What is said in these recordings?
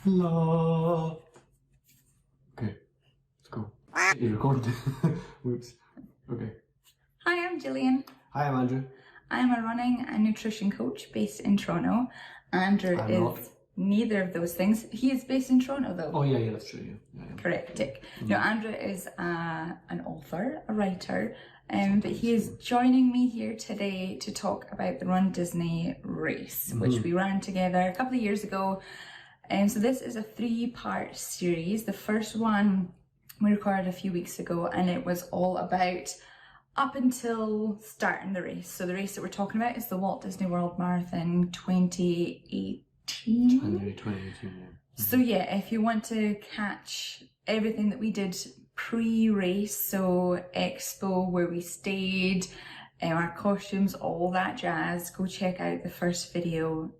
La. Okay, let's go. You're recording. Whoops. Okay. Hi, I'm Gillian. Hi, I'm Andrew. I'm a running and nutrition coach based in Toronto. Andrew I'm is not. neither of those things. He is based in Toronto though. Oh yeah, that's true. Yeah. Correct. Tick. No, Andrew is an author, a writer, but he is joining me here today to talk about the RunDisney race, which we ran together a couple of years ago. So this is a 3-part series. The first one we recorded a few weeks ago, and it was all about up until starting the race. So the race that we're talking about is the Walt Disney World Marathon 2018. January 2018, yeah. So yeah, if you want to catch everything that we did pre-race, so expo, where we stayed, our costumes, all that jazz, go check out the first video.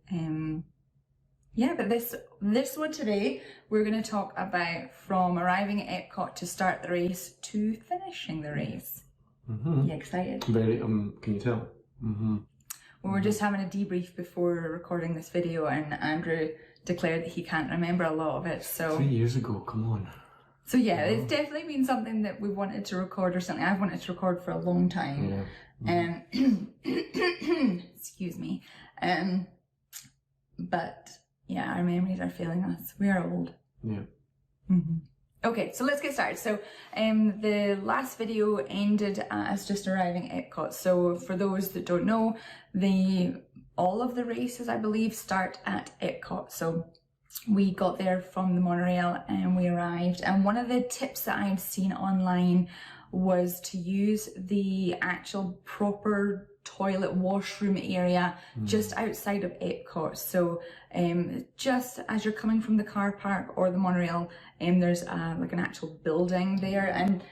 Yeah, but this one today, we're going to talk about from arriving at Epcot to start the race to finishing the race. You excited? Very, can you tell? We were just having a debrief before recording this video, and Andrew declared that he can't remember a lot of it, so... 3 years ago, come on. So yeah, it's definitely been something that we wanted to record, or something I've wanted to record for a long time. Yeah. Excuse me. But yeah, our memories are failing us. We are old. Yeah. Okay, so let's get started. So the last video ended as just arriving at Epcot. So for those that don't know, all of the races, I believe, start at Epcot. So we got there from the monorail and we arrived. And one of the tips that I've seen online was to use the actual proper toilet washroom area just outside of Epcot. So just as you're coming from the car park or the monorail, there's like an actual building there, and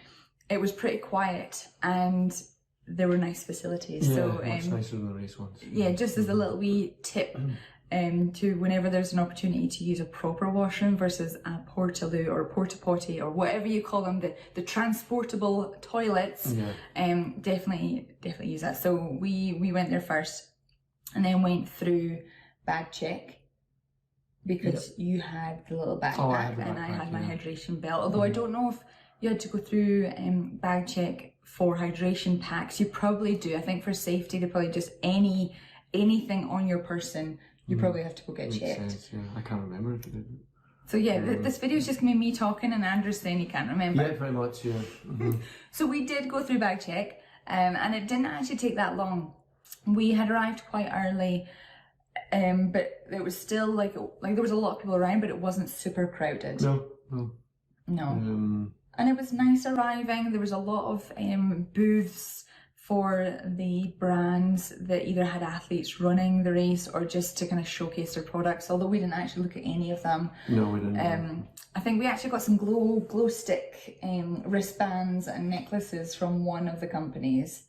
it was pretty quiet and there were nice facilities. Yeah, so much nicer than the race ones. Yeah, just as a little wee tip to whenever there's an opportunity to use a proper washroom versus a portaloo or porta potty or whatever you call them, the transportable toilets, definitely use that. So we went there first and then went through bag check, because you had the little backpack and I had my hydration belt. Although I don't know if you had to go through bag check for hydration packs. You probably do. I think for safety, they probably just anything on your person, you probably have to go get checked. Sense, yeah. I can't remember if it did. So yeah, this video is just going to be me talking and Andrew saying he can't remember. Yeah, pretty much, yeah. So we did go through bag check, and it didn't actually take that long. We had arrived quite early, but it was still like there was a lot of people around, but it wasn't super crowded. No. And it was nice arriving. There was a lot of booths for the brands that either had athletes running the race or just to kind of showcase their products, although we didn't actually look at any of them. No, we didn't. I think we actually got some glow stick wristbands and necklaces from one of the companies.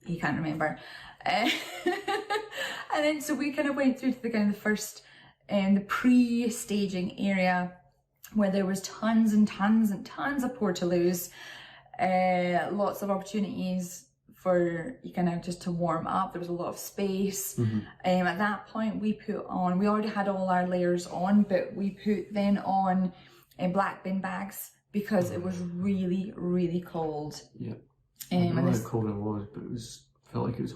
You can't remember. And then so we kind of went through to the kind of the first the pre-staging area, where there was tons and tons and tons of portaloos, lots of opportunities for you kind of just to warm up. There was a lot of space. At that point we already had all our layers on, but we put then on black bin bags because it was really, really cold. Yeah. I don't know how cold it was, but felt like it was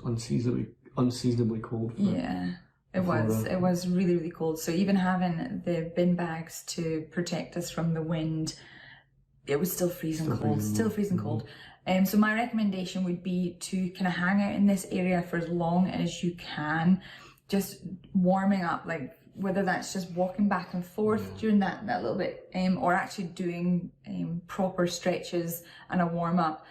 unseasonably cold. It was really, really cold. So even having the bin bags to protect us from the wind, it was still freezing cold. So my recommendation would be to kind of hang out in this area for as long as you can, just warming up, like whether that's just walking back and forth during that little bit, or actually doing proper stretches and a warm up.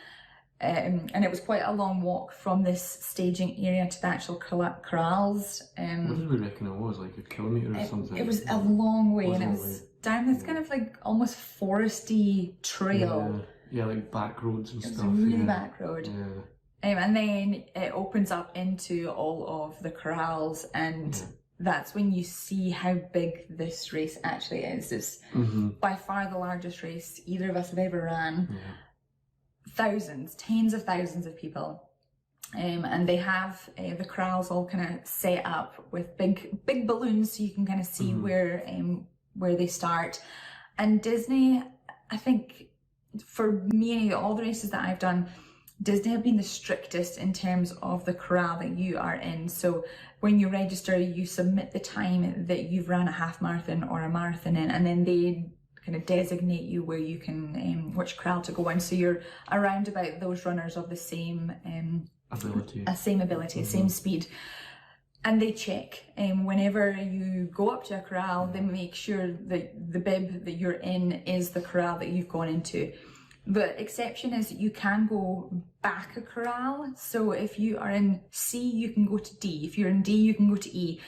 And it was quite a long walk from this staging area to the actual corrals. What did we reckon it was, like a kilometre or something? It was a long way, and it was down this kind of like almost foresty trail. Yeah, like back roads and stuff. It was a really back road. And then it opens up into all of the corrals, and that's when you see how big this race actually is. It's by far the largest race either of us have ever ran. Thousands, tens of thousands of people. And they have the corrals all kind of set up with big balloons, so you can kind of see where where they start. And Disney, I think for me, all the races that I've done, Disney have been the strictest in terms of the corral that you are in. So when you register, you submit the time that you've run a half marathon or a marathon in, and then they kind of designate you where you can, which corral to go in. So you're around about those runners of the same ability, same speed. And they check, whenever you go up to a corral, they make sure that the bib that you're in is the corral that you've gone into. The exception is you can go back a corral. So if you are in C, you can go to D. If you're in D, you can go to E.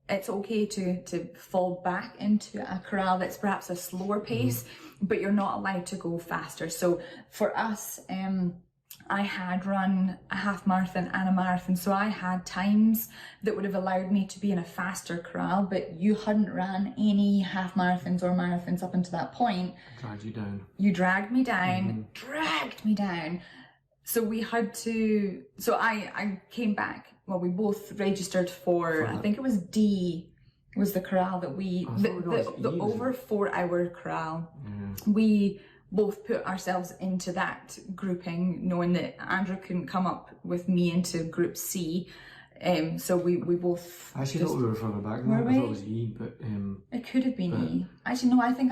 It's okay to fall back into a corral that's perhaps a slower pace, but you're not allowed to go faster. So for us, I had run a half marathon and a marathon, so I had times that would have allowed me to be in a faster corral, but you hadn't ran any half marathons or marathons up until that point. Dragged you down. You dragged me down, dragged me down. So we had to, so I came back. Well, we both registered for I think it was D was the corral that the over 4 hour corral. We both put ourselves into that grouping, knowing that Andrew couldn't come up with me into group C. So we both. I actually thought we were further back. I thought it was E, but it could have been E. Actually, no. I think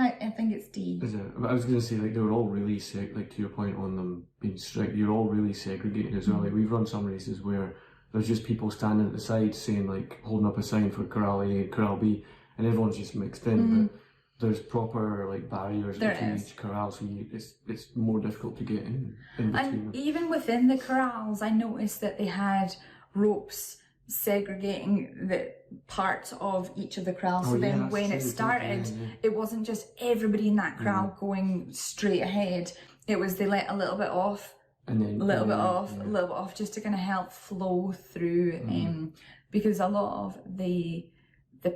it's D. Is it? But I was going to say, like, they were all really like, to your point on them being strict. You're all really segregated as well. Like, we've run some races where there's just people standing at the side saying, like, holding up a sign for corral A and corral B, and everyone's just mixed in. But there's proper like barriers between each corral, so it's more difficult to get in between. And even within the corrals, I noticed that they had ropes segregating the parts of each of the corrals. So then when it started, it wasn't just everybody in that corral going straight ahead. It was they let a little bit off, and then a little bit off, just to kind of help flow through. Because a lot of the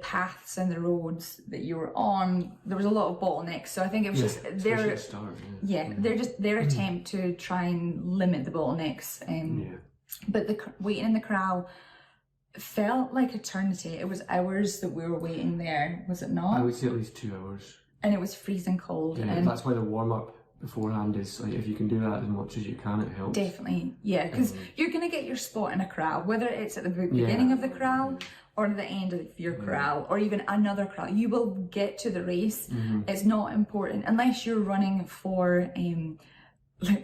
paths and the roads that you were on, there was a lot of bottlenecks. So I think it was just their attempt to try and limit the bottlenecks. But the waiting in the corral felt like eternity. It was hours that we were waiting there, was it not? I would say at least 2 hours. And it was freezing cold. Yeah, and that's why the warm up beforehand is like, if you can do that as much as you can, it helps. Definitely, yeah, because you're going to get your spot in a corral, whether it's at the beginning of the corral or the end of your corral, or even another corral. You will get to the race. It's not important unless you're running for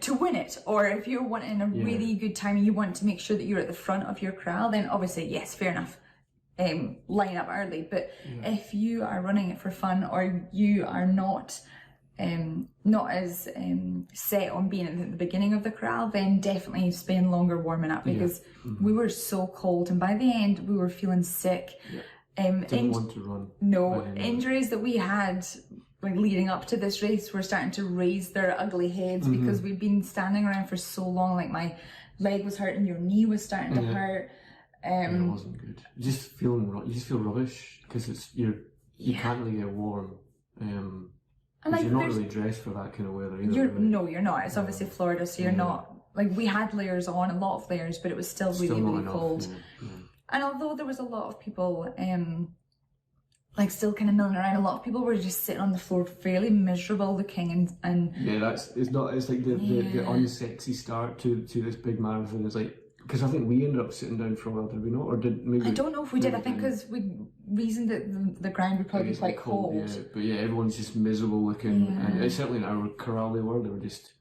to win it, or if you're wanting a really good time and you want to make sure that you're at the front of your corral, then obviously yes, fair enough, line up early. But if you are running it for fun, or you are not as set on being at the beginning of the corral, then definitely spend longer warming up, because we were so cold, and by the end we were feeling sick. Didn't want to run. No, injuries that we had like leading up to this race were starting to raise their ugly heads, because we'd been standing around for so long. Like my leg was hurting, your knee was starting to hurt. It wasn't good. You just feel rubbish, because you can't really get warm. And like, you're not really dressed for that kind of weather either. No, you're not. It's obviously Florida, so you're not. Like, we had layers on, a lot of layers, but it was still really cold. And although there was a lot of people, like, still kind of milling around, a lot of people were just sitting on the floor, fairly miserable looking, and yeah, it's like the unsexy start to this big marathon. It's like, because I think we ended up sitting down for a while, did we not? Or did maybe? I don't know if we did. I think because we reasoned that the ground would probably be quite cold. Yeah, but yeah, everyone's just miserable looking, and certainly in our corral they were just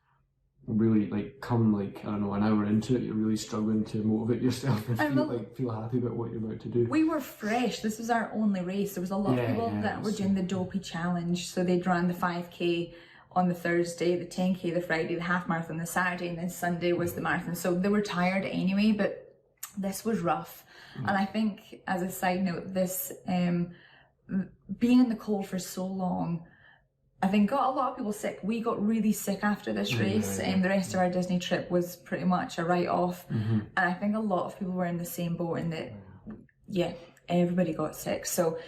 really like I don't know, an hour into it, you're really struggling to motivate yourself and feel happy about what you're about to do. We were fresh. This was our only race. There was a lot of people that were doing the dopey challenge, so they'd run the 5k on the Thursday, the 10k the Friday, the half marathon the Saturday, and then Sunday was the marathon. So they were tired anyway, but this was rough. And I think, as a side note, this being in the cold for so long, I think got a lot of people sick. We got really sick after this race, and the rest of our Disney trip was pretty much a write-off. And I think a lot of people were in the same boat, in that, everybody got sick. So,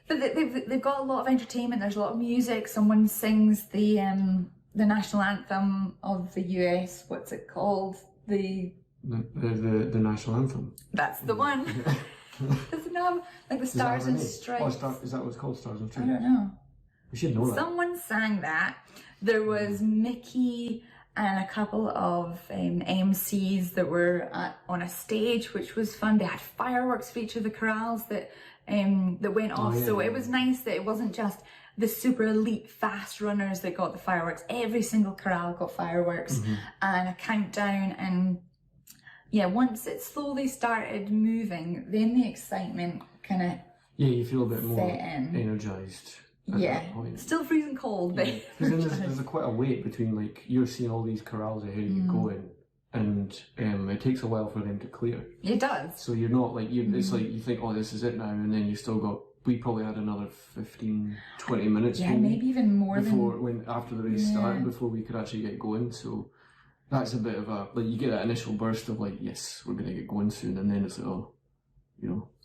but they've got a lot of entertainment. There's a lot of music. Someone sings the national anthem of the US. What's it called? The national anthem. That's the one. Does it not have like the stars and stripes? Is that what it's called, Stars and I Stripes? don't know. We should know that. Someone sang that. There was Mickey and a couple of MCs that were on a stage, which was fun. They had fireworks for each of the corrals that went off. So it was nice that it wasn't just the super elite fast runners that got the fireworks. Every single corral got fireworks and a countdown. And yeah, once it slowly started moving, then the excitement kind of you feel a bit more energized. Yeah, still freezing cold, but because then there's quite a wait between like you're seeing all these corrals ahead of you going, and it takes a while for them to clear. It does. So you're not like it's like you think, oh, this is it now, and then you still got. We probably had another 15, 20 minutes. Yeah, maybe even more after the race started before we could actually get going. So that's a bit of a like you get that initial burst of like, yes, we're gonna get going soon, and then it's like, oh,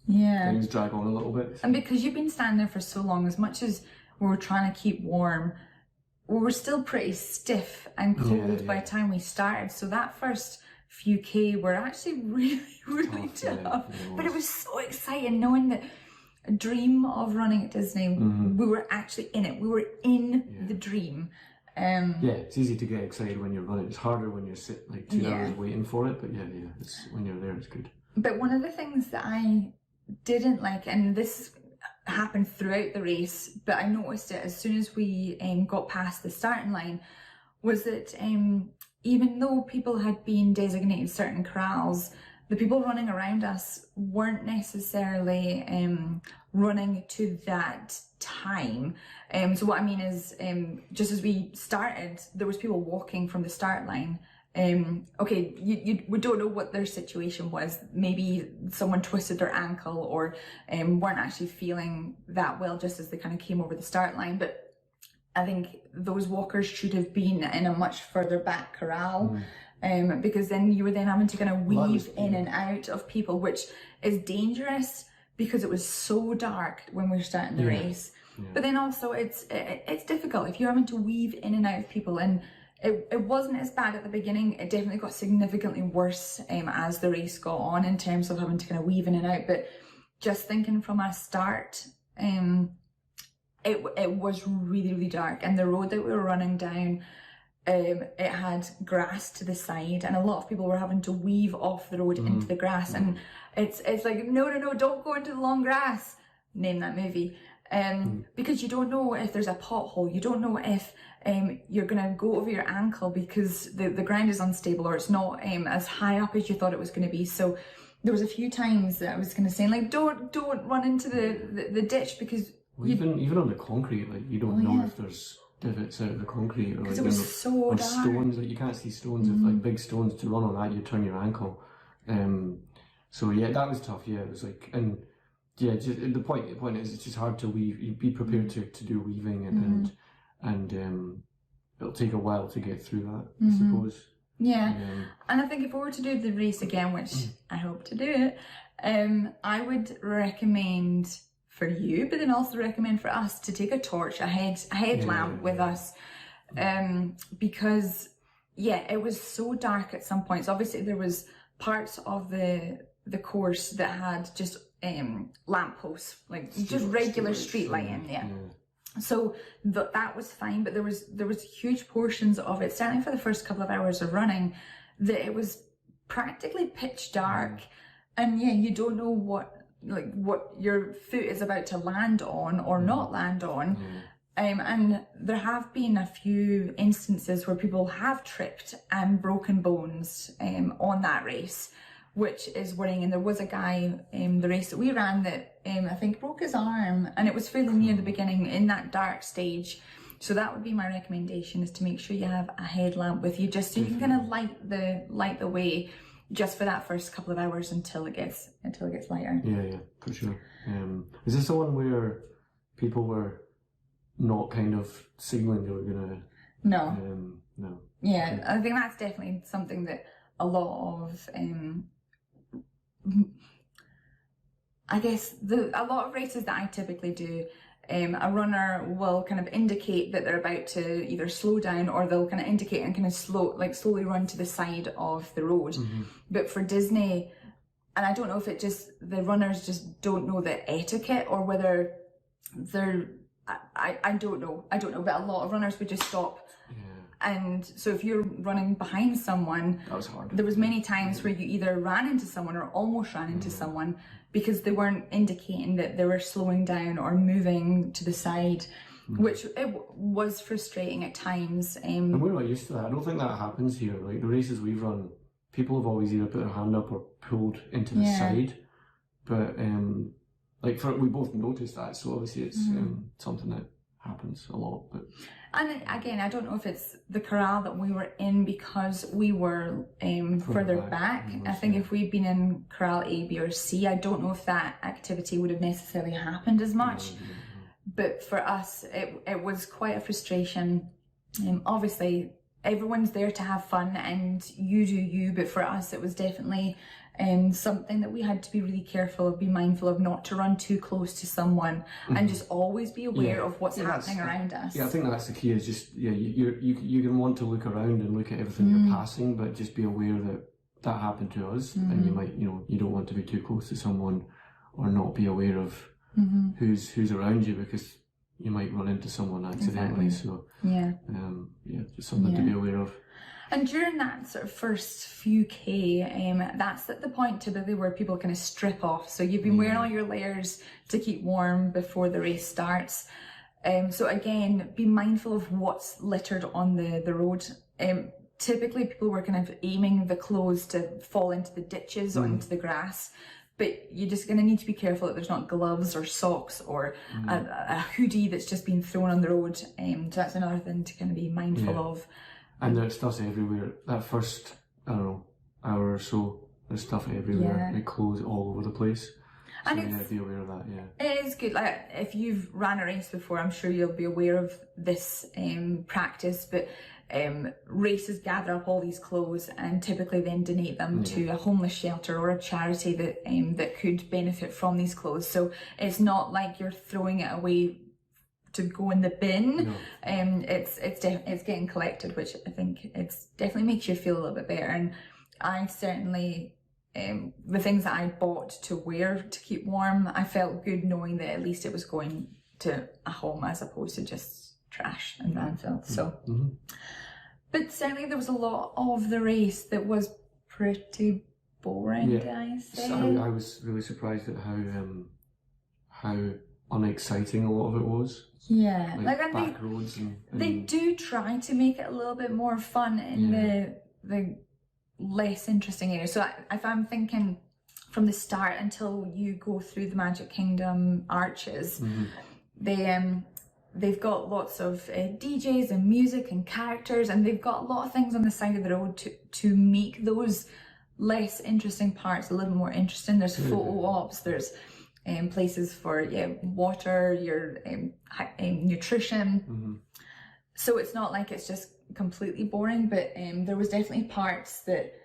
things drag on a little bit. And because you've been standing there for so long, as much as we were trying to keep warm, we were still pretty stiff and cold by the time we started. So that first few K were actually really, really tough. But it was so exciting knowing that a dream of running at Disney, we were actually in it. We were in the dream. It's easy to get excited when you're running. It's harder when you're sitting like 2 hours waiting for it. But it's, when you're there, it's good. But one of the things that I didn't like, and this happened throughout the race, but I noticed it as soon as we got past the starting line, was that even though people had been designated certain corrals, the people running around us weren't necessarily running to that time. So what I mean is, just as we started, there was people walking from the start line. We don't know what their situation was. Maybe someone twisted their ankle or weren't actually feeling that well just as they kind of came over the start line. But I think those walkers should have been in a much further back corral. Because then you were then having to kind of weave in and out of people, which is dangerous because it was so dark when we were starting the race. But then also it's difficult if you're having to weave in and out of people. And it wasn't as bad at the beginning. It definitely got significantly worse as the race got on in terms of having to kind of weave in and out. But just thinking from a start, it was really, really dark. And the road that we were running down, it had grass to the side, and a lot of people were having to weave off the road into the grass. And it's like, no, don't go into the long grass. Name that movie. Because you don't know if there's a pothole. You don't know if you're gonna go over your ankle because the ground is unstable or it's not as high up as you thought it was gonna be. So there was a few times that I was gonna say like, don't run into the ditch because even on the concrete, like you don't know if there's divots out of the concrete or like, it was so dark. Stones, like you can't see stones. If like big stones to run on that, you turn your ankle. So that was tough. It was like, and just the point is it's just hard to weave. You be prepared to do weaving and it'll take a while to get through that, I suppose. And I think if we were to do the race again, which I hope to do it, I would recommend for you, but then also recommend for us to take a torch, a headlamp with us, because it was so dark at some points. Obviously there was parts of the course that had just lamp posts, like just regular street lighting. So that was fine, but there was huge portions of it, certainly for the first couple of hours of running, that it was practically pitch dark, and you don't know what your foot is about to land on or not land on. And there have been a few instances where people have tripped and broken bones on that race, which is worrying. And there was a guy in the race that we ran that I think broke his arm, and it was fairly near the beginning in that dark stage. So that would be my recommendation, is to make sure you have a headlamp with you, just so you can kind of light the way just for that first couple of hours until it gets lighter. Yeah, for sure. Is this the one where people were not kind of signaling they were gonna? No. No. Yeah, I think that's definitely something that a lot of a lot of races that I typically do, a runner will kind of indicate that they're about to either slow down, or they'll kind of indicate and kind of slowly run to the side of the road. But for Disney, I don't know if it just, the runners just don't know the etiquette, or whether they're, I don't know, but a lot of runners would just stop. And so if you're running behind someone, that was hard. There was many times where you either ran into someone or almost ran into someone because they weren't indicating that they were slowing down or moving to the side, which it was frustrating at times. And we're not used to that. I don't think that happens here. Like the races we've run, people have always either put their hand up or pulled into the side. But like we both noticed that, so obviously it's something that happens a lot. But and again, I don't know if it's the corral that we were in because we were further back. I think if we'd been in corral A, B or C, I don't know if that activity would have necessarily happened as much. But for us, it was quite a frustration. Obviously, everyone's there to have fun and you do you, but for us it was definitely something that we had to be really careful of, be mindful of, not to run too close to someone and just always be aware of what's happening around us. Yeah, I think that's the key, is just, you can want to look around and look at everything you're passing, but just be aware that happened to us, and you might, you don't want to be too close to someone or not be aware of who's around you, because you might run into someone accidentally. So just something to be aware of. And during that sort of first few K, that's at the point typically where people kind of strip off. So you've been wearing all your layers to keep warm before the race starts. So again, be mindful of what's littered on the road. Typically people were kind of aiming the clothes to fall into the ditches or into the grass. But you're just going to need to be careful that there's not gloves or socks or a hoodie that's just been thrown on the road. So that's another thing to kind of be mindful of. And there's stuff everywhere. That first, I don't know, hour or so, there's stuff everywhere. Like clothes all over the place. So and be aware of that, It is good. Like, if you've ran a race before, I'm sure you'll be aware of this practice, but races gather up all these clothes and typically then donate them to a homeless shelter or a charity that could benefit from these clothes. So it's not like you're throwing it away to go in the bin. It's getting collected, which I think it's definitely makes you feel a little bit better. And I certainly, the things that I bought to wear to keep warm, I felt good knowing that at least it was going to a home as opposed to just trash and landfill. So, but certainly there was a lot of the race that was pretty boring. Did I say? So I was really surprised at how unexciting a lot of it was. Yeah, like back roads and they do try to make it a little bit more fun in the less interesting areas. So if I'm thinking from the start until you go through the Magic Kingdom arches, they've got lots of DJs and music and characters, and they've got a lot of things on the side of the road to make those less interesting parts a little more interesting. There's photo ops, there's places for water, your nutrition. So it's not like it's just completely boring, but there was definitely parts that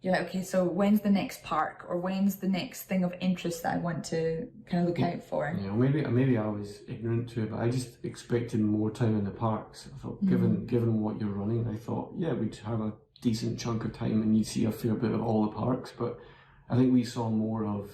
you're like, okay, so when's the next park, or when's the next thing of interest that I want to kind of look out for? Yeah, maybe I was ignorant to it, but I just expected more time in the parks. I thought, given what you're running, I thought, we'd have a decent chunk of time and you'd see a fair bit of all the parks. But I think we saw more of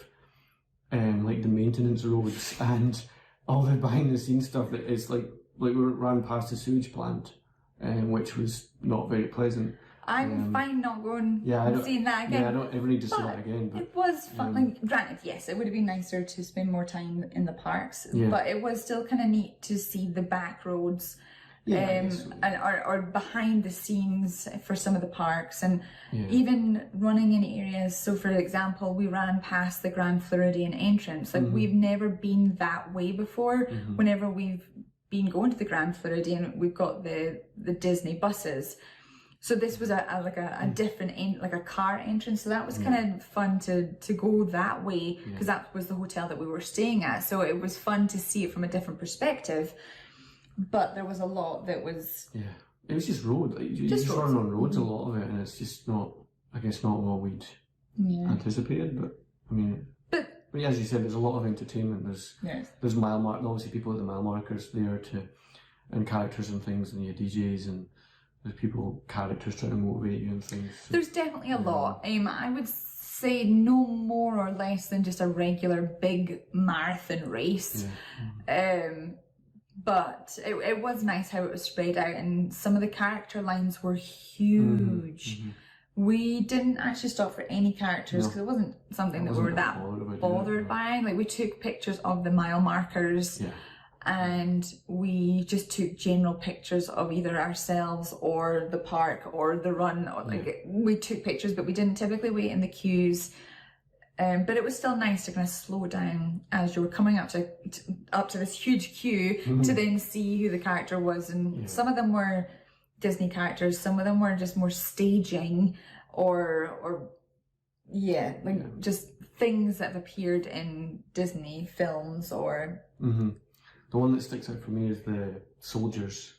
like the maintenance roads and all the behind the scenes stuff that is like we ran past the sewage plant, which was not very pleasant. I'm fine not going and seeing that again. Yeah, I don't ever need to see that again. But, it was fun. Like, granted, yes, it would have been nicer to spend more time in the parks, but it was still kind of neat to see the back roads. Or behind the scenes for some of the parks, and even running in areas. So for example, we ran past the Grand Floridian entrance. Like we've never been that way before. Whenever we've been going to the Grand Floridian, we've got the Disney buses. So this was a different like a car entrance. So that was kind of fun to go that way, because that was the hotel that we were staying at. So it was fun to see it from a different perspective. But there was a lot that was... Yeah, it was just road. Like, you just run on roads, a lot of it, and it's just not, I guess, not what we'd anticipated. But, I mean... But as you said, there's a lot of entertainment. There's mile markers, obviously people at the mile markers there and characters and things, and your DJs, and there's characters trying to motivate you and things. So, there's definitely a lot. I would say no more or less than just a regular big marathon race. But it was nice how it was spread out, and some of the character lines were huge. We didn't actually stop for any characters because it wasn't something that we were that bothered by. Like, we took pictures of the mile markers, and we just took general pictures of either ourselves or the park or the run. Or we took pictures, but we didn't typically wait in the queues. But it was still nice to kind of slow down as you were coming up to this huge queue to then see who the character was. And some of them were Disney characters, some of them were just more staging or just things that have appeared in Disney films or... The one that sticks out for me is the soldiers.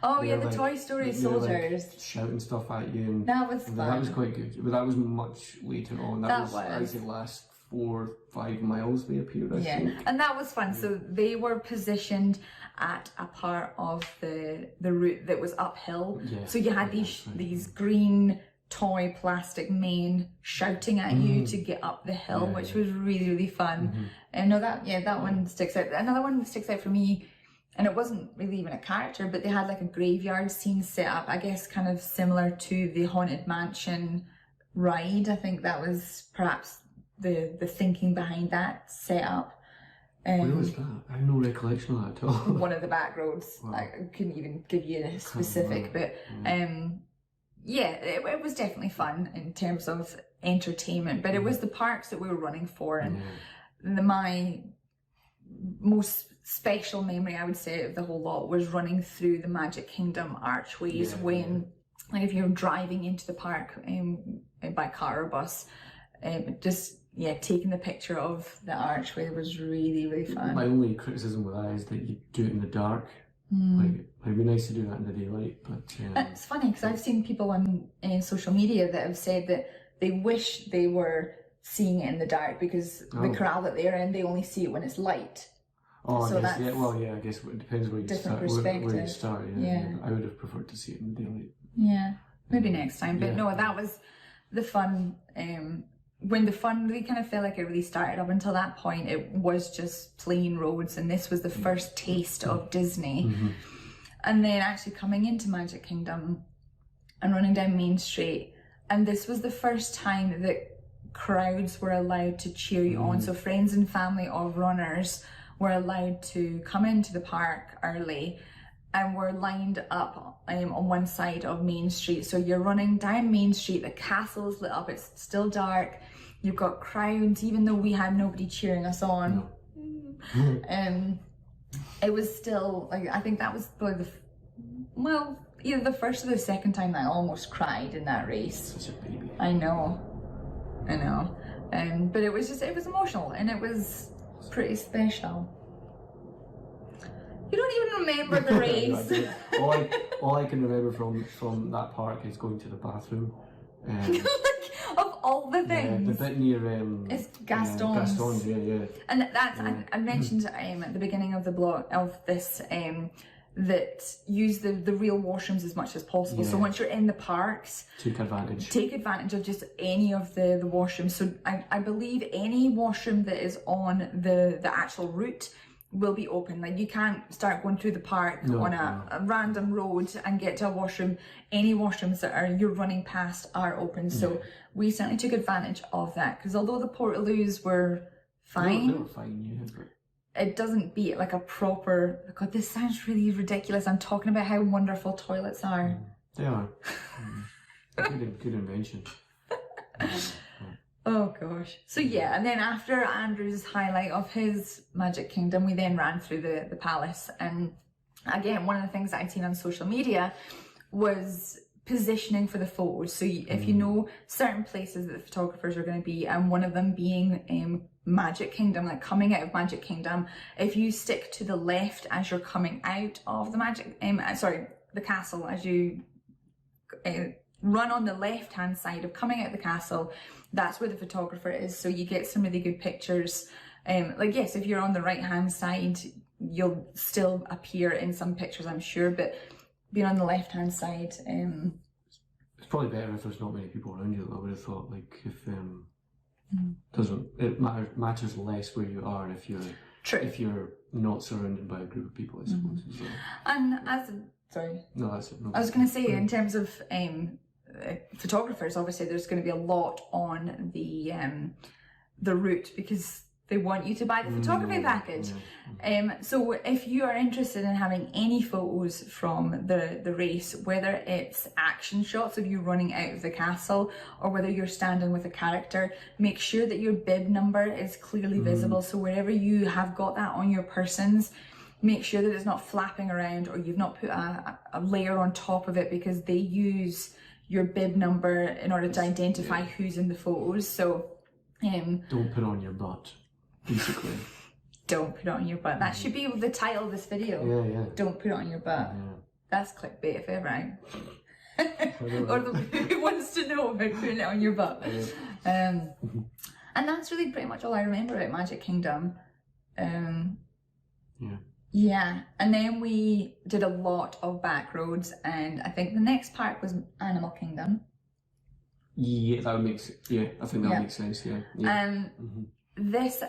Oh yeah, the Toy Story soldiers. Like shouting stuff at you. And that was fun. That was quite good. But that was much later on. That was as the last 4 or 5 miles they appeared, I think. And that was fun. So they were positioned at a part of the route that was uphill. So you had these green toy plastic men shouting at you to get up the hill, which was really, really fun. And that one sticks out. Another one that sticks out for me, and it wasn't really even a character, but they had like a graveyard scene set up, I guess kind of similar to the Haunted Mansion ride. I think that was perhaps the thinking behind that setup. Where was that? I have no recollection of that at all. One of the back roads. Wow. I couldn't even give you a specific, but it was definitely fun in terms of entertainment, but it was the parks that we were running for, and my most special memory, I would say, of the whole lot was running through the Magic Kingdom archways when, like, if you're driving into the park by car or bus, taking the picture of the archway was really, really fun. My only criticism with that is that you do it in the dark. Like, it'd be nice to do that in the daylight, but it's funny because I've seen people on social media that have said that they wish they were seeing it in the dark because the corral that they're in, they only see it when it's light. Oh, so I guess, I guess it depends where you start. Where you start, I would have preferred to see it in the daylight. Yeah, maybe next time. But no, that was the fun. When the fun really kind of felt like it really started. Up until that point, it was just plain roads, and this was the first taste of Disney. And then actually coming into Magic Kingdom and running down Main Street, and this was the first time that crowds were allowed to cheer you on. So friends and family of runners were allowed to come into the park early and were lined up on one side of Main Street. So you're running down Main Street, the castle's lit up, it's still dark, you've got crowds, even though we had nobody cheering us on. It was still, like, I think that was probably either the first or the second time that I almost cried in that race. Such a baby. I know. But it was emotional, and it was pretty special. You don't even remember the race. all I can remember from that park is going to the bathroom. Of all the things. The bit near it's Gaston's. Gaston's, yeah. And that's I mentioned at the beginning of the blog of this that use the real washrooms as much as possible. So once you're in the parks, take advantage of just any of the washrooms. So I believe any washroom that is on the actual route will be open. Like, you can't start going through the park on a random road and get to a washroom. Any washrooms that you're running past are open. So we certainly took advantage of that, because although the Portaloos were fine, they were fine, but it doesn't beat like a proper, God, this sounds really ridiculous. I'm talking about how wonderful toilets are. They are. Good invention. Oh gosh. So yeah, and then after Andrew's highlight of his Magic Kingdom, we then ran through the palace. And again, one of the things that I'd seen on social media was positioning for the photos. So if you know certain places that the photographers are going to be, and one of them being Magic Kingdom, like coming out of Magic Kingdom, if you stick to the left as you're coming out of the castle, as you run on the left hand side of coming out of the castle, that's where the photographer is. So you get some really good pictures. Yes, if you're on the right hand side, you'll still appear in some pictures, I'm sure, but being on the left hand side, it's probably better if there's not many people around you. I would have thought, like, if It matters less where you are if you're not surrounded by a group of people, I suppose. As well. And sorry. No, that's it. No, I was going to say, in terms of photographers, obviously there's going to be a lot on the route because they want you to buy the photography package. So if you are interested in having any photos from the race, whether it's action shots of you running out of the castle or whether you're standing with a character, make sure that your bib number is clearly visible. So wherever you have got that on your persons, make sure that it's not flapping around or you've not put a layer on top of it, because they use your bib number in order to identify who's in the photos. So don't put on your butt, basically. Don't put it on your butt. That should be the title of this video. Yeah. Don't put it on your butt. Yeah. That's clickbait if ever, right? Or who wants to know about putting it on your butt? And that's really pretty much all I remember about Magic Kingdom. Yeah, and then we did a lot of back roads, and I think the next park was Animal Kingdom. Yeah, that would make sense. Yeah, I think that makes sense. Yeah. This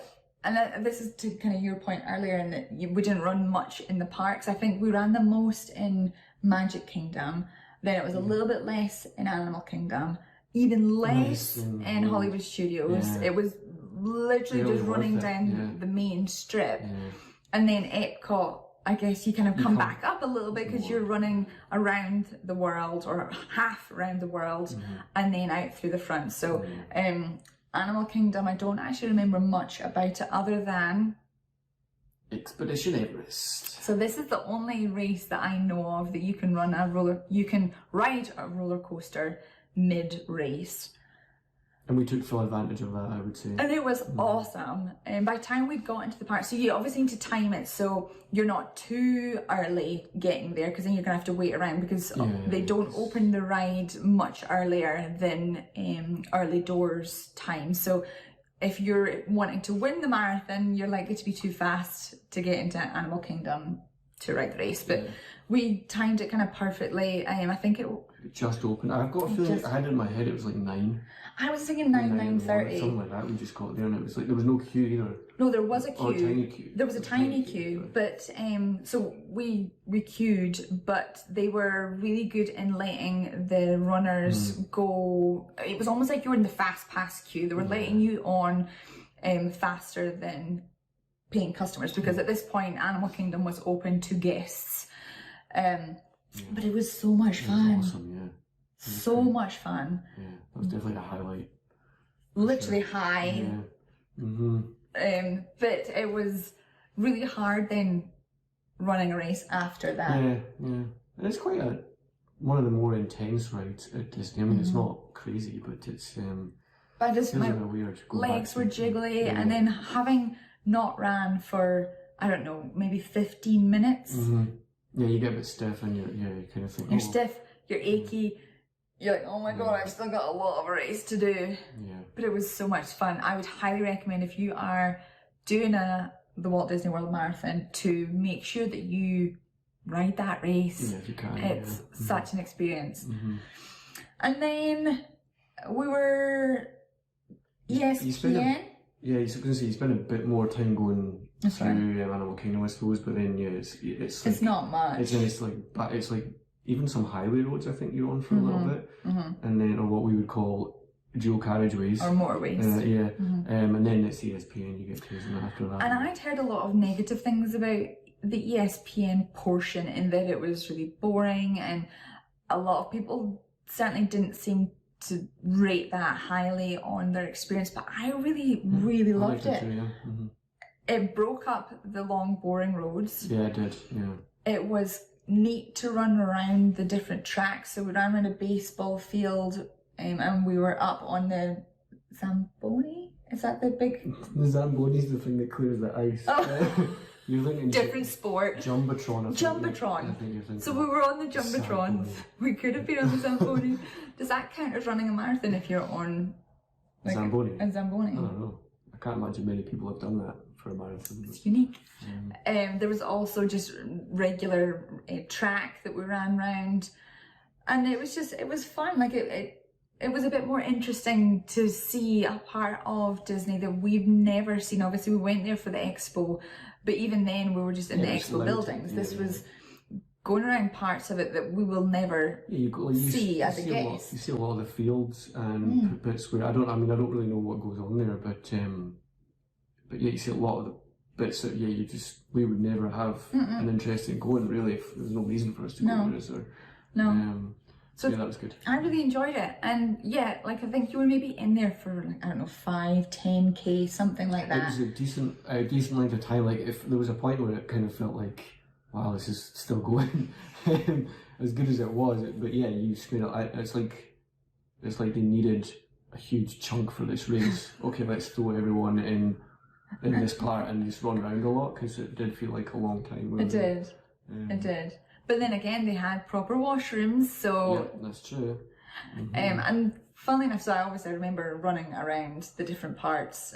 is to kind of your point earlier, in that we didn't run much in the parks. I think we ran the most in Magic Kingdom. Then it was a little bit less in Animal Kingdom, even less in Hollywood Studios. Yeah. It was literally just running down the main strip. And then Epcot, I guess you kind of come back up a little bit because you're running around the world, or half around the world, and then out through the front. So Animal Kingdom, I don't actually remember much about it other than Expedition Everest. So this is the only race that I know of that you can ride a roller coaster mid-race. And we took full advantage of that, I would say. And it was awesome. And by the time we'd got into the park, so you obviously need to time it so you're not too early getting there, because then you're going to have to wait around, because they don't open the ride much earlier than early doors time. So if you're wanting to win the marathon, you're likely to be too fast to get into Animal Kingdom to ride the race. But we timed it kind of perfectly. I think it just opened. I've got a feeling, I had it in my head it was like 9. I was thinking 9:30. Something like that. We just got there and it was like, there was no queue either. No, there was a queue. Or a tiny queue. There was a tiny queue, but so we queued, but they were really good in letting the runners go. It was almost like you were in the fast pass queue. They were letting you on faster than paying customers, because at this point Animal Kingdom was open to guests. But it was so much fun. It was awesome, yeah. So much fun. Yeah, that was definitely a highlight. Literally high. Yeah. But it was really hard then running a race after that. Yeah. And it's quite one of the more intense rides at Disney. I mean, it's not crazy, but it's but just my weird. legs were jiggly, and then having not ran for, I don't know, maybe 15 minutes. Yeah, you get a bit stiff and you kind of think, you're stiff, you're achy, you're like, oh my god, I've still got a lot of a race to do. Yeah. But it was so much fun. I would highly recommend, if you are doing the Walt Disney World Marathon, to make sure that you ride that race. Yeah, if you can. It's such an experience. And then we were ESPN. Yeah, I was going to say, you spend a bit more time going through Animal Kingdom, I suppose, but then it's like, it's not much. It's like even some highway roads, I think you're on for a little bit, and then, or what we would call dual carriageways or motorways. And then it's ESPN you get to, and after that. And I'd heard a lot of negative things about the ESPN portion, in that it was really boring, and a lot of people certainly didn't seem to rate that highly on their experience, but I really loved it. Too, It broke up the long boring roads. Yeah, it did. Yeah. It was neat to run around the different tracks. So we ran around a baseball field, and we were up on the Zamboni. Is that the big? The Zamboni's the thing that clears the ice. Oh. You're thinking different sport. Jumbotron. Jumbotron. So we were on the Jumbotrons. We could have been on the Zamboni. Does that count as running a marathon if you're on Zamboni? A Zamboni. I don't know. I can't imagine many people have done that for a marathon. It's unique. There was also just regular track that we ran round, and it was fun. Like it it was a bit more interesting to see a part of Disney that we've never seen. Obviously, we went there for the expo, but even then we were just in the expo buildings. This was going around parts of it that we will never see as a guest. You see a lot of the fields and bits where I don't really know what goes on there, but yeah, you see a lot of the bits that we would never have an interest in going, really, if there's no reason for us to go there. So, so yeah, that was good. I really enjoyed it, and yeah, like I think you were maybe in there for like, I don't know, 5-10K, something like that. It was a decent length of time. Like if there was a point where it kind of felt like, wow, this is still going, as good as it was. But yeah, you screen it. It's like they needed a huge chunk for this race. Okay, let's throw everyone in this part and just run around a lot, because it did feel like a long time. It did. It did. But then again, they had proper washrooms, so... Yeah, that's true. And funnily enough, so I remember running around the different parts,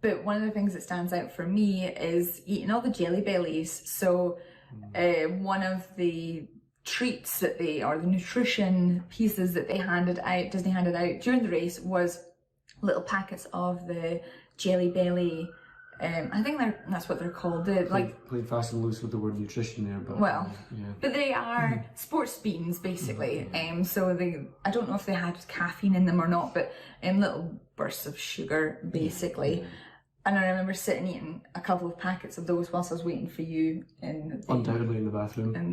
but one of the things that stands out for me is eating all the Jelly Bellies. So one of the treats that or the nutrition pieces that Disney handed out during the race was little packets of the Jelly Belly. I think that's what they're called. Playing fast and loose with the word nutrition there, but but they are sports beans basically. So I don't know if they had caffeine in them or not, but little bursts of sugar basically. And I remember sitting eating a couple of packets of those whilst I was waiting for you undoubtedly in the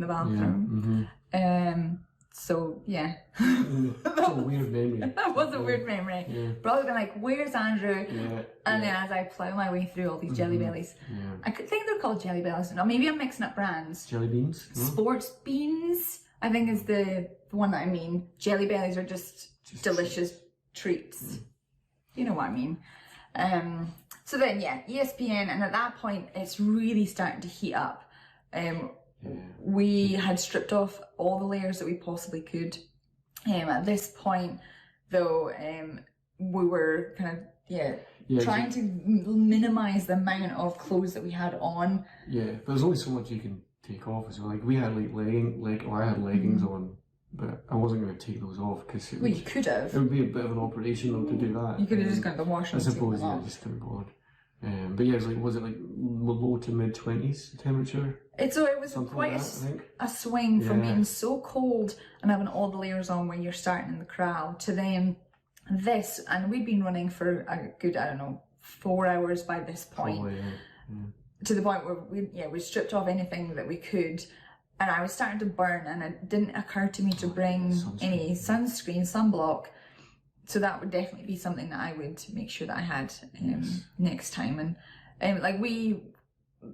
bathroom. So yeah, that's a weird memory. That was a weird memory. Probably been like, "Where's Andrew?" And then as I plough my way through all these Jelly Bellies, I could think they're called Jelly Bellies. No, maybe I'm mixing up brands. Jelly beans. Sports beans, I think, is the one that I mean. Jelly Bellies are just delicious treats. You know what I mean. So then, ESPN, and at that point, it's really starting to heat up. We had stripped off all the layers that we possibly could. At this point, though, we were kind of trying to minimise the amount of clothes that we had on. Yeah, but there's only so much you can take off as well. Like we had I had leggings on, but I wasn't going to take those off because you could have. It would be a bit of an operation though to do that. You could have just gone to the wash. I suppose, just kind of bored. But yeah, was it like low to mid 20s temperature? It was something quite like a swing from being so cold and having all the layers on when you're starting in the crowd to then this, and we'd been running for a good, 4 hours by this point. Probably, to the point where we stripped off anything that we could, and I was starting to burn, and it didn't occur to me to bring any sunblock. So that would definitely be something that I would make sure that I had next time. And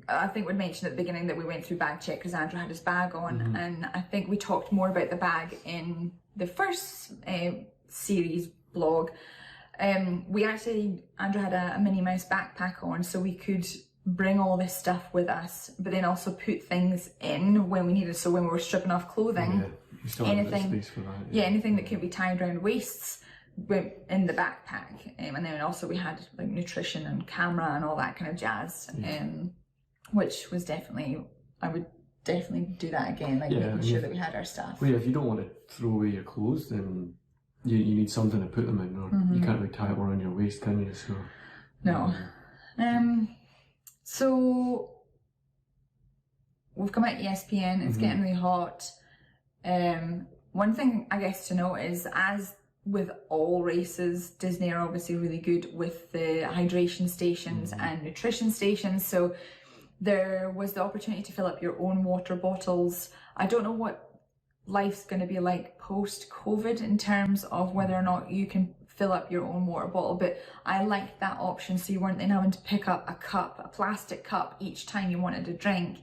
I think we'd mentioned at the beginning that we went through bag check because Andrew had his bag on, and I think we talked more about the bag in the first series blog. Andrew had a Minnie Mouse backpack on, so we could bring all this stuff with us, but then also put things in when we needed. So when we were stripping off clothing, anything that could be tied around waists went in the backpack, and then also we had like nutrition and camera and all that kind of jazz, which was I would definitely do that again, making sure that we had our stuff. Well, if you don't want to throw away your clothes, then you need something to put them in, or you can't really tie it around your waist, can you? So no. So we've come out ESPN, it's getting really hot. One thing I guess to note is, as with all races, Disney are obviously really good with the hydration stations and nutrition stations. So there was the opportunity to fill up your own water bottles. I don't know what life's going to be like post-COVID in terms of whether or not you can fill up your own water bottle, but I liked that option, so you weren't then having to pick up a plastic cup each time you wanted a drink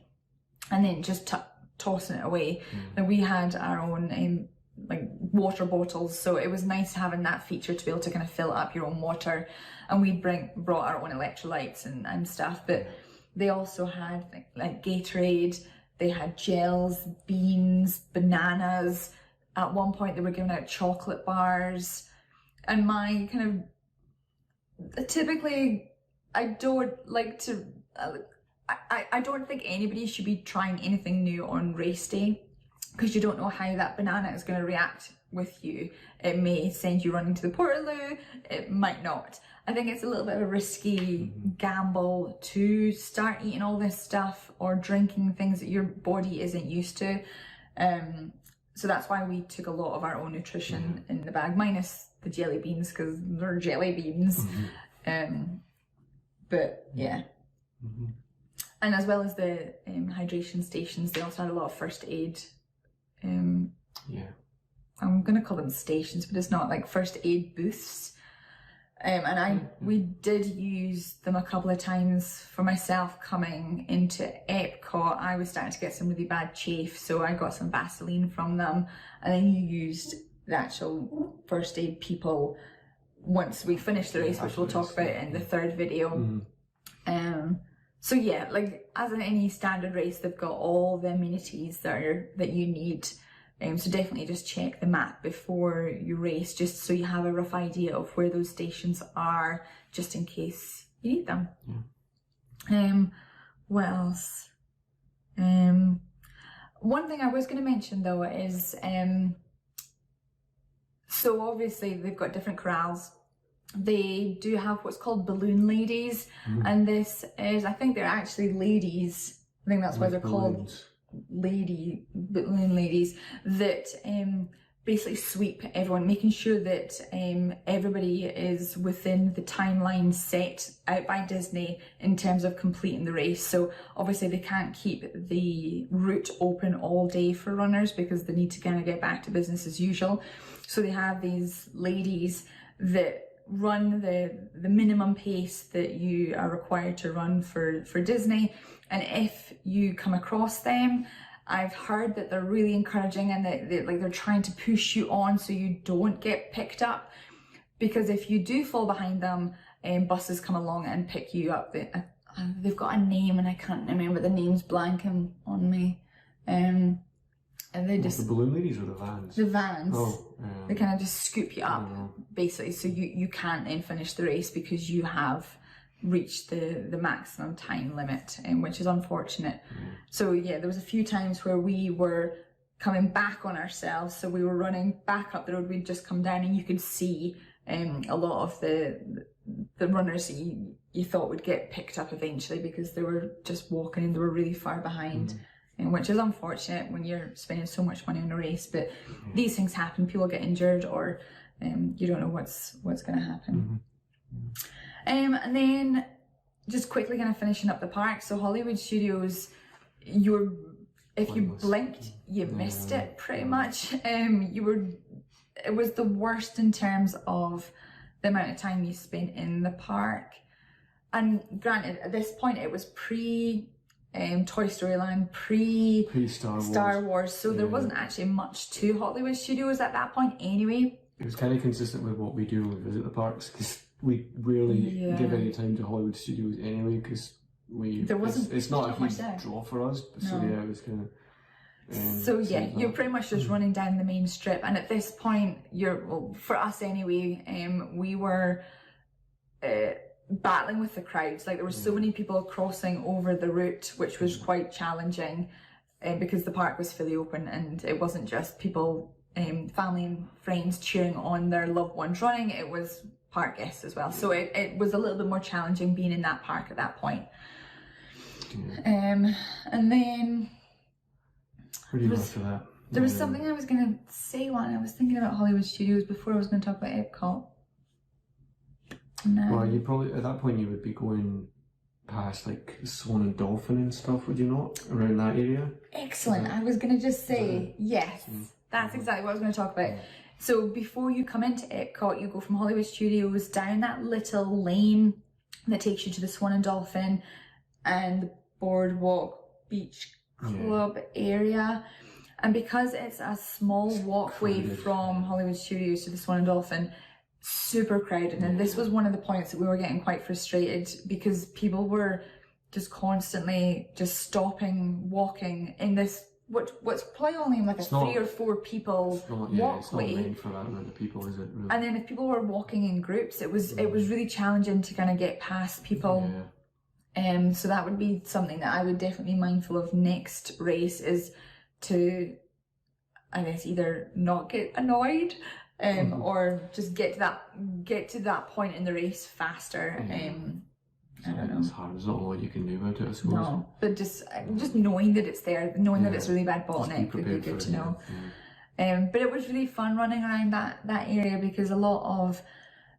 and then just tossing it away. And we had our own water bottles, so it was nice having that feature to be able to kind of fill up your own water. And we brought our own electrolytes and stuff, but they also had like Gatorade, they had gels, beans, bananas. At one point they were giving out chocolate bars. And my kind of, typically I don't like to, I don't think anybody should be trying anything new on race day, because you don't know how that banana is going to react with you. It may send you running to the Portaloo, it might not. I think it's a little bit of a risky gamble to start eating all this stuff or drinking things that your body isn't used to. So that's why we took a lot of our own nutrition in the bag, minus the jelly beans, because they're jelly beans. But yeah. And as well as the hydration stations, they also had a lot of first aid. I'm going to call them stations, but it's not, like first aid booths. We did use them a couple of times for myself coming into Epcot. I was starting to get some really bad chafe, so I got some Vaseline from them, and then you used the actual first aid people once we finished the race, which we'll talk about in the third video. So yeah, like as in any standard race, they've got all the amenities that you need. So definitely just check the map before you race, just so you have a rough idea of where those stations are, just in case you need them. What else? One thing I was going to mention though is, so obviously they've got different corrals. They do have what's called balloon ladies, and this is, I think they're actually ladies. I think that's why they're called balloon ladies, that basically sweep everyone, making sure that everybody is within the timeline set out by Disney in terms of completing the race. So obviously they can't keep the route open all day for runners because they need to kind of get back to business as usual. So they have these ladies that run the minimum pace that you are required to run for Disney. And if you come across them, I've heard that they're really encouraging, and that they're trying to push you on so you don't get picked up, because if you do fall behind them, buses come along and pick you up. They've got a name and I can't remember, the name's blanking on me. And they just, the balloon ladies or the vans? The vans. They kind of just scoop you up basically, so you can't then finish the race because you have reached the maximum time limit, which is unfortunate. So yeah, there was a few times where we were coming back on ourselves, so we were running back up the road. We'd just come down and you could see a lot of the runners that you thought would get picked up eventually, because they were just walking and they were really far behind. Which is unfortunate when you're spending so much money on a race, but these things happen. People get injured, or you don't know what's going to happen. And then just quickly kind of finishing up the park. So Hollywood Studios, if you blinked, you missed it pretty much. It was the worst in terms of the amount of time you spent in the park. And granted, at this point it was pre Toy Story Land, pre Star Wars, so there wasn't actually much to Hollywood Studios at that point anyway. It was kind of consistent with what we do when we visit the parks, because we rarely give any time to Hollywood Studios anyway, because it's not a huge draw for us. So yeah, it was kind of. So yeah, you're pretty much just running down the main strip, and at this point, for us anyway, we were battling with the crowds. Like there were so many people crossing over the route, which was quite challenging, because the park was fully open, and it wasn't just people, family and friends cheering on their loved ones running. It was park guests as well, so it was a little bit more challenging being in that park at that point. And then there was something I was going to say when I was thinking about Hollywood Studios before I was going to talk about Epcot. Well, you probably at that point you would be going past like Swan and Dolphin and stuff, would you not, around that area? Excellent. I was going to just say yes. That's exactly what I was going to talk about. So before you come into Epcot, you go from Hollywood Studios down that little lane that takes you to the Swan and Dolphin and the Boardwalk Beach Club area. And because it's a small walkway from Hollywood Studios to the Swan and Dolphin, super crowded. And this was one of the points that we were getting quite frustrated, because people were just constantly just stopping, walking in this what's probably only like a 3 or 4 people walkway. It's not meant for that amount of people, is it? Really? And then if people were walking in groups, it was really challenging to kind of get past people. So that would be something that I would definitely be mindful of next race, is to I guess, either not get annoyed or just get to that point in the race faster. I don't know. It's hard. There's not a lot you can do about it, I suppose. No, but just knowing that it's there, knowing that it's a really bad bottleneck would be good to know. But it was really fun running around that area because a lot of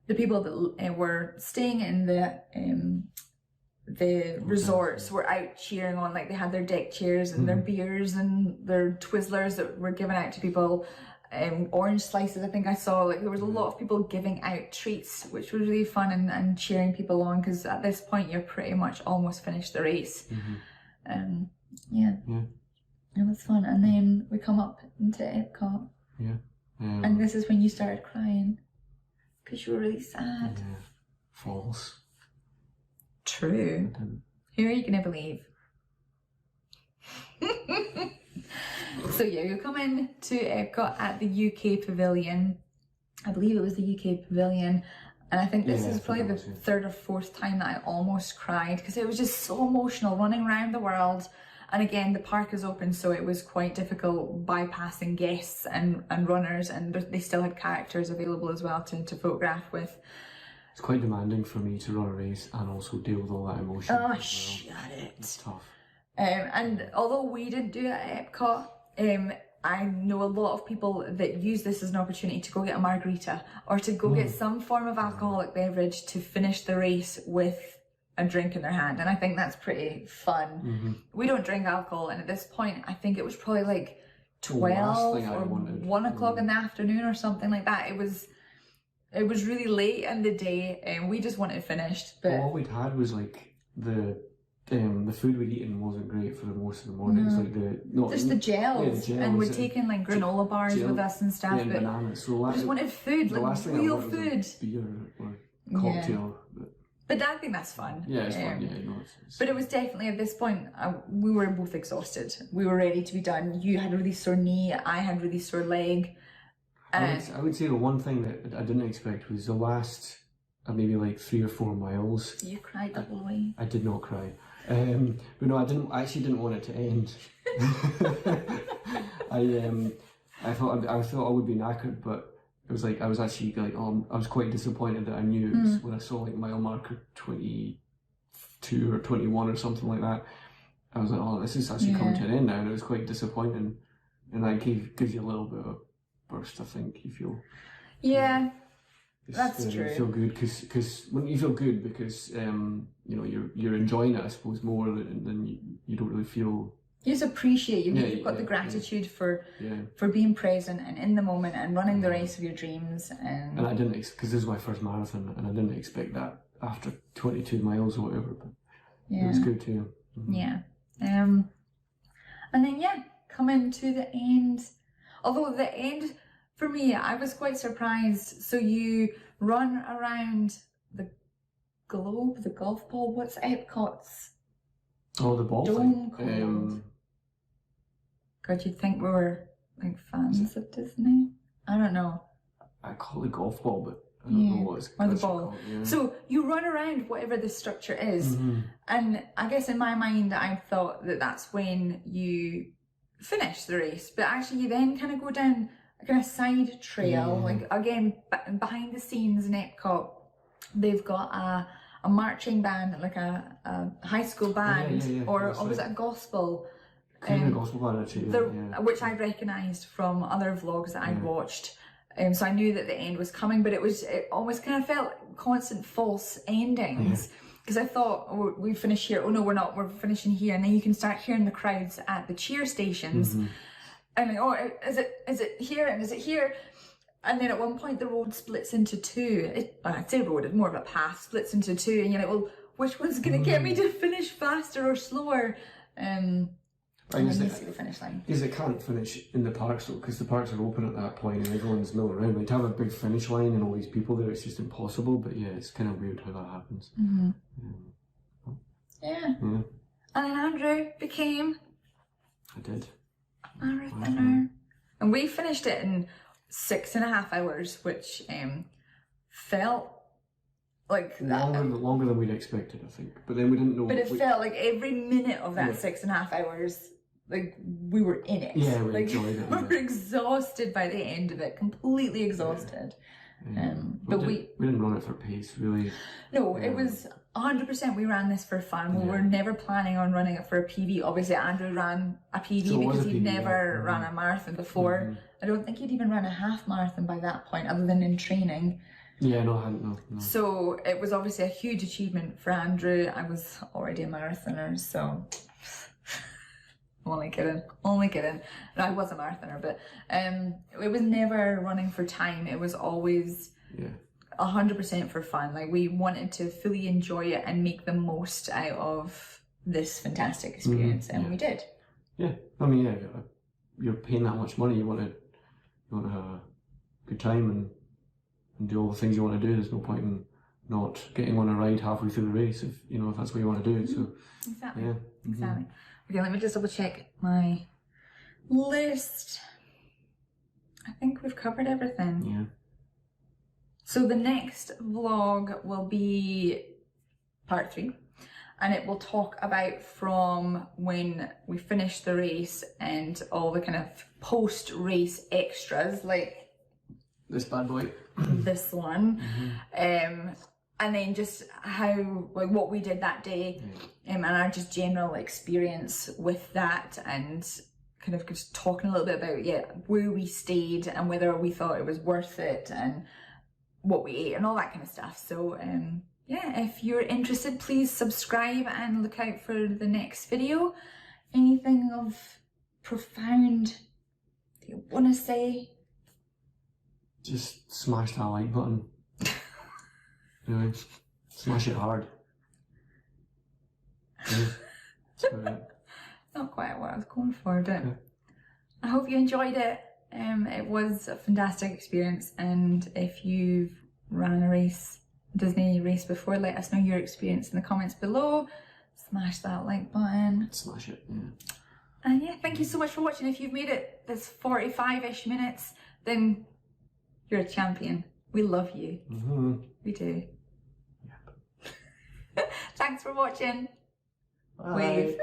the people that were staying in the resorts were out cheering on, like they had their deck chairs and their beers and their Twizzlers that were given out to people. Orange slices, I think I saw, like there was a lot of people giving out treats, which was really fun and cheering people on, because at this point you're pretty much almost finished the race. It was fun. And then we come up into Epcot, and this is when you started crying because you were really sad. False. True. Who are you gonna believe? So you come in to Epcot at the UK Pavilion. I believe it was the UK Pavilion, and I think this is probably the third or fourth time that I almost cried because it was just so emotional running around the world. And again, the park is open, so it was quite difficult bypassing guests and runners, and they still had characters available as well to photograph with. It's quite demanding for me to run a race and also deal with all that emotion. Oh, shut it. It's tough. And although we didn't do it at Epcot, I know a lot of people that use this as an opportunity to go get a margarita or to go get some form of alcoholic beverage to finish the race with a drink in their hand. And I think that's pretty fun. We don't drink alcohol, and at this point, I think it was probably like 12 or 1 o'clock in the afternoon or something like that. It was really late in the day, and we just wanted it finished. But all we'd had was like the food we'd eaten wasn't great for the most of the morning. It's like the gels, and we'd taken like granola bars with us and stuff. And but bananas. So I just wanted food, like real food. Beer or cocktail. But I think that's fun. Yeah, it's fun. But it was definitely at this point, we were both exhausted. We were ready to be done. You had a really sore knee. I had a really sore leg. I would say the one thing that I didn't expect was the last maybe like 3 or 4 miles. You cried the whole way. I did not cry. But no, I actually didn't want it to end. I thought I would be knackered, but it was like I was actually like I was quite disappointed that I knew it was when I saw like mile marker 22 or 21 or something like that. I was like, oh, this is actually coming to an end now, and it was quite disappointing. And that gives you a little bit of a burst, I think. You feel that's true. You feel good because when you feel good because you're enjoying it, I suppose, more than you don't really feel. You just appreciate you've got the gratitude for being present and in the moment and running the race of your dreams. And I didn't, because this is my first marathon, and I didn't expect that after 22 miles or whatever. But it was good too. And then coming to the end. Although the end, for me, I was quite surprised. So you run around the globe, the golf ball. What's Epcot's? Oh, the ball dome thing. Called? God, you'd think we were like fans of Disney. I don't know. I call it golf ball, but I don't know what it's called. Or the ball. So you run around whatever the structure is. And I guess in my mind, I thought that that's when you finish the race. But actually, you then kind of go down a kind of side trail. Like, again, behind the scenes in Epcot, they've got a marching band, like a high school band, or was it a gospel? A gospel band, actually. Which I recognised from other vlogs that I'd watched. So I knew that the end was coming, but it almost kind of felt constant false endings. Because I thought, oh, we finish here. Oh no, we're not. We're finishing here, and then you can start hearing the crowds at the cheer stations. And like, oh, is it here and is it here? And then at one point the road splits into two. I'd say road, it's more of a path, splits into two, and you're like, well, which one's going to get me to finish faster or slower? I guess you see the finish line. Because it can't finish in the parks though, because the parks are open at that point and everyone's milling around. Like, to have a big finish line and all these people there, it's just impossible. But yeah, it's kind of weird how that happens. And then Andrew became a marathoner. And we finished it in 6.5 hours, which felt like longer than we'd expected, I think. But then we didn't know. But it felt like every minute of that 6.5 hours like we were in it. Yeah, we like, enjoyed it. We were exhausted by the end of it, completely exhausted. But we didn't run it for pace, really. No, it was 100% we ran this for fun. We were never planning on running it for a PB. Obviously, Andrew ran a PB So because a he'd PB, never run a marathon before. I don't think he'd even run a half marathon by that point, other than in training. Yeah, no, I hadn't, no. So it was obviously a huge achievement for Andrew. I was already a marathoner, so only kidding. No, I was a marathoner, but it was never running for time. It was always 100% for fun. Like, we wanted to fully enjoy it and make the most out of this fantastic experience, and we did. Yeah, I mean, you're paying that much money. You want to have a good time and do all the things you want to do. There's no point in not getting on a ride halfway through the race if that's what you want to do. So exactly. Yeah. Exactly. Okay, let me just double check my list. I think we've covered everything. Yeah. So the next vlog will be part 3, and it will talk about from when we finished the race and all the kind of post-race extras, like this bad boy, this one, and then just how, like, what we did that day, and our just general experience with that, and kind of just talking a little bit about where we stayed and whether we thought it was worth it and what we ate and all that kind of stuff. So if you're interested, please subscribe and look out for the next video. Anything of profound that you want to say? Just smash that like button. Smash it hard. Not quite what I was going for, but I hope you enjoyed it. It was a fantastic experience, and if you've run a Disney race before, let us know your experience in the comments below. Smash that like button. Smash it, And thank you so much for watching. If you've made it this 45-ish minutes, then you're a champion. We love you. We do. Thanks for watching. Bye. Wave.